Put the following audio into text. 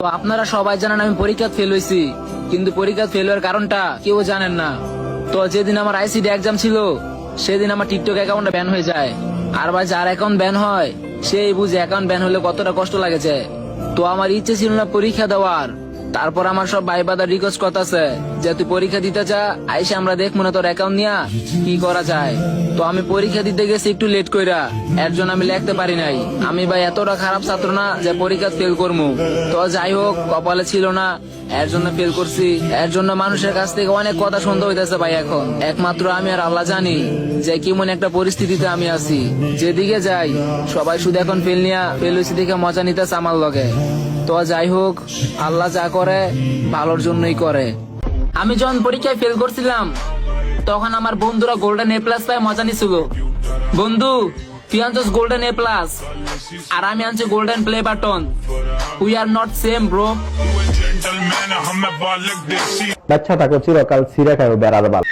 তো আপনারা সবাই জানেন আমি পরীক্ষা ফেল হয়েছি, কিন্তু পরীক্ষা ফেল হওয়ার কারণটা কেউ জানেন না। তো যেদিন আমার আইসিডি এক্সাম ছিল সেদিন আমার টিকটক অ্যাকাউন্টটা ব্যান হয়ে যায়। আর ভাই যার অ্যাকাউন্ট ব্যান হয় সেই বুঝে অ্যাকাউন্ট ব্যান হলে কতটা কষ্ট লাগেছে। তো আমার ইচ্ছে ছিল না পরীক্ষা দেওয়ার। তারপর আমার সব ভাই বাদার রিকোয়েস্ট করতেছে যে তুই পরীক্ষা দিতে চা, আইসে আমরা দেখবো না তোর অ্যাকাউন্ট নিয়া কি করা যায়। তো আমি পরীক্ষা দিতে গেছি একটু লেট কইরা, এর জন্য আমি লিখতে পারি নাই। আমি ভাই এতটা খারাপ ছাত্র না যে পরীক্ষা ফেল করবো। তো যাই হোক, কপালে ছিল না, এর জন্য ফেল করছি। এর জন্য মানুষের কাছ থেকে অনেক কথা শুনতে হইতেছে ভাই। এখন একমাত্র আমি আর আল্লাহ জানি যে কেমন একটা পরিস্থিতিতে আমি আছি। যেদিকে যাই সবাই শুধু এখন ফেল হয়েছি দেখে মজা নিতেছে আমার লগে। তো যাই হোক, আল্লাহ যা করে ভালোর জন্যই করে। আমি যখন পরীক্ষায় ফেল করছিলাম তখন আমার বন্ধুরা গোল্ডেন এ প্লাস পায় মজা নিছিল। বন্ধু, তুই আনছিস গোল্ডেন এ প্লাস আর আমি আনছি golden play button. We are not same bro. বাচ্চা থাকো চিরকাল ছিঁড়ে খাও বেড়ার বাল।